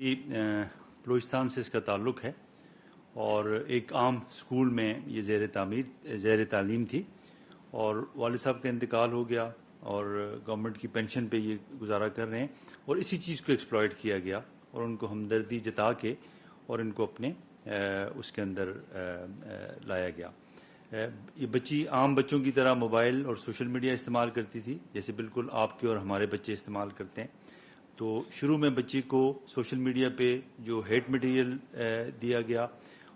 بلوچستان سے اس کا تعلق ہے اور ایک عام اسکول میں یہ زیر تعلیم تھی اور والد صاحب کا انتقال ہو گیا اور گورنمنٹ کی پینشن پہ یہ گزارا کر رہے ہیں اور اسی چیز کو ایکسپلائٹ کیا گیا اور ان کو ہمدردی جتا کے اور ان کو اپنے اس کے اندر لایا گیا۔ یہ بچی عام بچوں کی طرح موبائل اور سوشل میڈیا استعمال کرتی تھی جیسے بالکل آپ کے اور ہمارے بچے استعمال کرتے ہیں۔ تو شروع میں بچی کو سوشل میڈیا پہ جو ہیٹ مٹیریل دیا گیا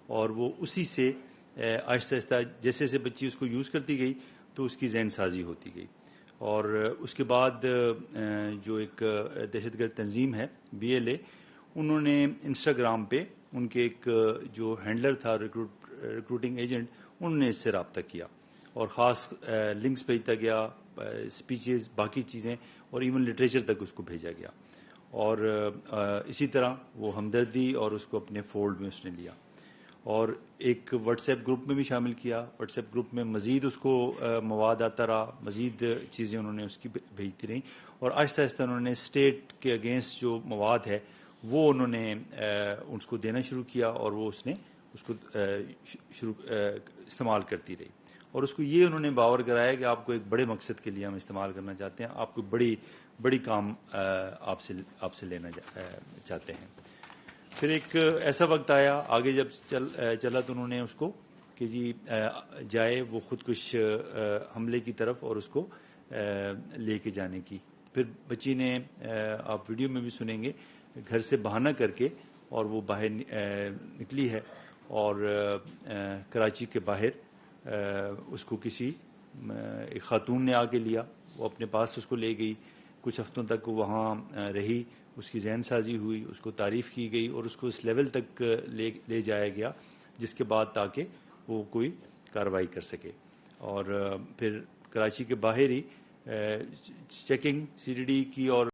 اور وہ اسی سے آہستہ آہستہ جیسے جیسے بچی اس کو یوز کرتی گئی تو اس کی ذہن سازی ہوتی گئی اور اس کے بعد جو ایک دہشت گرد تنظیم ہے BLA، انہوں نے انسٹاگرام پہ ان کے ایک جو ہینڈلر تھا ریکروٹنگ ایجنٹ، انہوں نے اس سے رابطہ کیا اور خاص لنکس بھیجتا گیا، اسپیچز، باقی چیزیں اور ایون لٹریچر تک اس کو بھیجا گیا اور اسی طرح وہ ہمدردی اور اس کو اپنے فولڈ میں اس نے لیا اور ایک واٹس ایپ گروپ میں بھی شامل کیا۔ واٹس ایپ گروپ میں مزید اس کو مواد آتا رہا، مزید چیزیں انہوں نے اس کی بھیجتی رہیں اور آہستہ آہستہ انہوں نے اسٹیٹ کے اگینسٹ جو مواد ہے وہ انہوں نے اس کو دینا شروع کیا اور وہ اس نے اس کو استعمال کرتی رہی اور اس کو یہ انہوں نے باور کرایا کہ آپ کو ایک بڑے مقصد کے لیے ہم استعمال کرنا چاہتے ہیں، آپ کو بڑی کام آپ سے لینا چاہتے ہیں۔ پھر ایک ایسا وقت آیا آگے جب چلا تو انہوں نے اس کو کہ جی جائے وہ خودکش حملے کی طرف اور اس کو لے کے جانے کی۔ پھر بچی نے آپ ویڈیو میں بھی سنیں گے گھر سے بہانہ کر کے اور وہ باہر نکلی ہے اور کراچی کے باہر اس کو کسی ایک خاتون نے آ کے لیا، وہ اپنے پاس اس کو لے گئی، کچھ ہفتوں تک وہاں رہی، اس کی ذہن سازی ہوئی، اس کو تعریف کی گئی اور اس کو اس لیول تک لے جایا گیا جس کے بعد تاکہ وہ کوئی کارروائی کر سکے اور پھر کراچی کے باہر ہی چیکنگ CDD کی اور